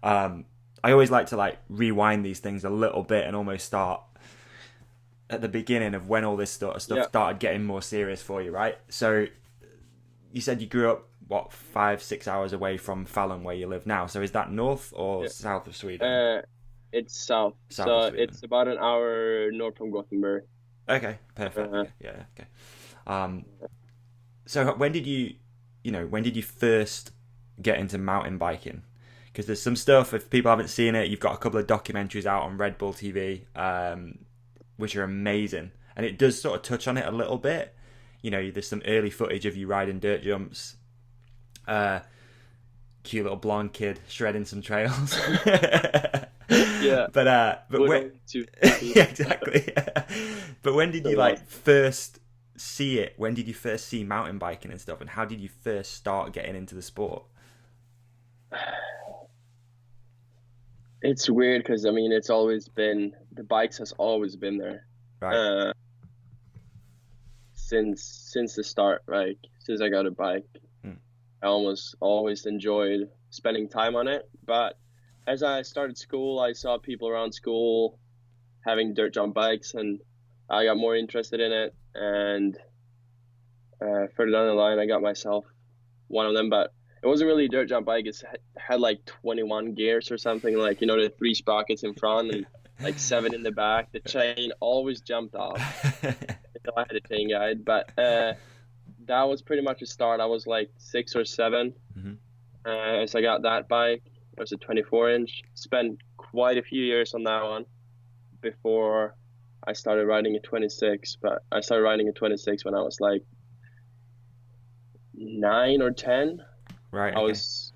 I always like to like rewind these things a little bit and almost start at the beginning of when all this sort of stuff Yeah. started getting more serious for you, right? So you said you grew up what 5-6 hours away from Fallon where you live now. So is that north or Yeah. south of Sweden? Uh, it's south, South of so Sweden. it's about an hour north from Gothenburg. Okay, perfect. Uh, Okay, yeah, okay. Um, so when did you first get into mountain biking? Because there's some stuff. If people haven't seen it, you've got a couple of documentaries out on Red Bull TV, which are amazing, and it does sort of touch on it a little bit. There's some early footage of you riding dirt jumps. Uh, Cute little blonde kid shredding some trails. yeah, but we're when, going to yeah, exactly. But when did so you lost. like first see it? When did you first see mountain biking and stuff? And how did you first start getting into the sport? It's weird because I mean, it's always been the bikes has always been there, Right. uh, since the start. Like since I got a bike, Mm. I almost always enjoyed spending time on it. But as I started school, I saw people around school having dirt jump bikes, and I got more interested in it. And further down the line, I got myself one of them, but it wasn't really a dirt jump bike. It had like 21 gears or something, like the three sprockets in front and like seven in the back. The chain always jumped off, so I had a chain guide. But that was pretty much a start. I was like 6 or 7 hmm as I got that bike. It was a 24-inch. Spent quite a few years on that one before I started riding a 26. But I started riding a 26 when I was like 9 or 10. Right. I Okay. was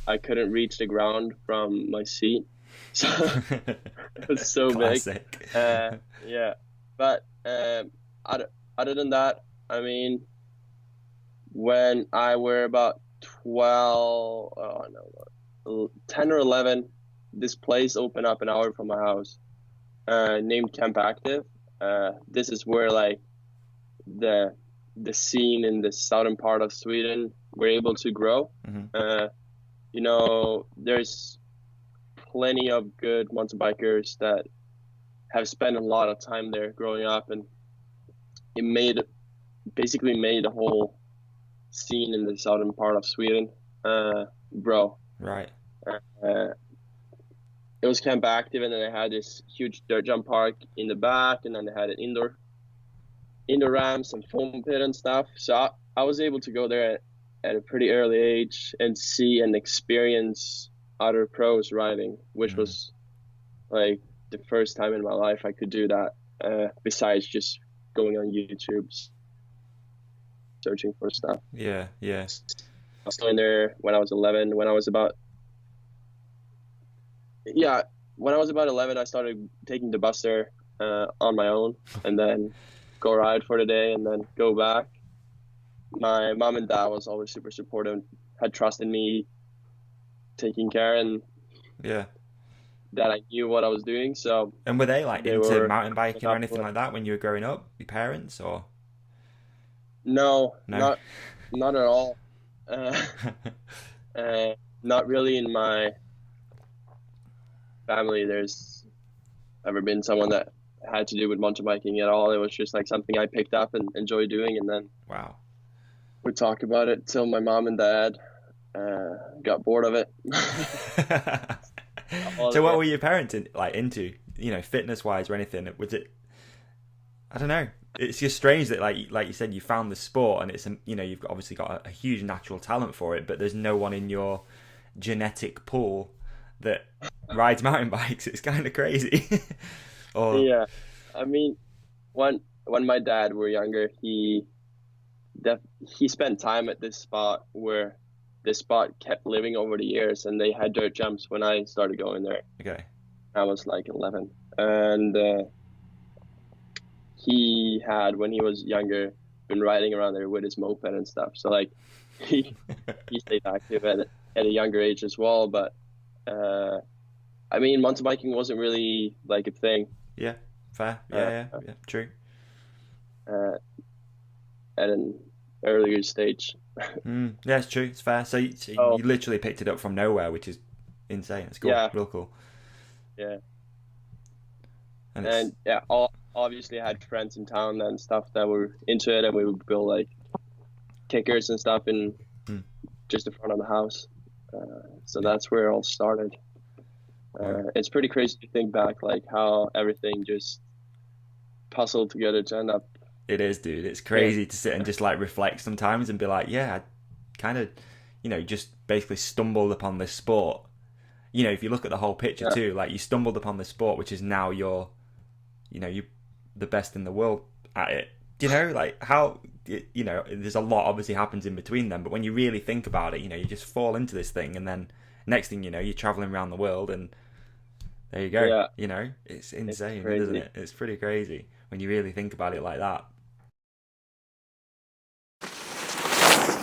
I couldn't reach the ground from my seat, so it was so big. Classic. Yeah, but other other than that, I mean, when I were about 12, oh no, 10 or 11, this place opened up an hour from my house, named Camp Active. This is where like the the scene in the southern part of Sweden were able to grow. hmm Uh, there's plenty of good mountain bikers that have spent a lot of time there growing up, and it basically made the whole scene in the southern part of Sweden grow. Right. Uh, it was Camp Active, and then they had this huge dirt jump park in the back, and then they had an indoor ramps and foam pit and stuff. So I was able to go there at a pretty early age and see and experience other pros riding, which Mm. was like the first time in my life I could do that. Besides just going on YouTube, searching for stuff. Yeah. Yeah. I was going there when I was 11. Yeah, when I was about 11, I started taking the bus there on my own, and then go ride for the day, and then go back. My mom and dad was always super supportive, had trust in me, taking care, and Yeah. that I knew what I was doing. So And were they like they into were mountain biking or up anything for it. like that when you were growing up? Your parents or No, no? not at all. Uh, not really in my family. There's ever been someone that had to do with mountain biking at all. It was just like something I picked up and enjoyed doing, and then Wow. would talk about it till my mom and dad got bored of it. All So of what it. were your parents into? Fitness wise or anything? Was it? I don't know. It's just strange that like you said, you found the sport and you've obviously got a huge natural talent for it, but there's no one in your genetic pool that rides mountain bikes. It's kind of crazy. or Yeah, I mean, when my dad were younger, he spent time at this spot where this spot kept living over the years, and they had dirt jumps when I started going there. okay. I was like 11, and he had, when he was younger, been riding around there with his moped and stuff. So like he he stayed active at a younger age as well. But uh, I mean, mountain biking wasn't really like a thing Yeah. Fair. Yeah. uh, Yeah. Yeah. True. uh, at an earlier stage. Yeah, it's true. It's fair. So Oh you literally picked it up from nowhere, which is insane. It's cool, Yeah, real cool. yeah, And it's and yeah, obviously I had friends in town and stuff that were into it, and we would build like kickers and stuff in mm, just in front of the house. So yeah, that's where it all started. wow. It's pretty crazy to think back, like how everything just puzzled together to end up It is, dude. It's here. crazy to sit and just like reflect sometimes and be like, yeah, I kind of, just basically stumbled upon this sport. If you look at the whole picture Yeah, too, like you stumbled upon this sport, which is now you the best in the world at it. Like how, there's a lot obviously happens in between them, but when you really think about it, you just fall into this thing, and then next thing you know, you're traveling around the world, and there you go. yeah, It's it's insane, isn't crazy. it? It's pretty crazy when you really think about it like that.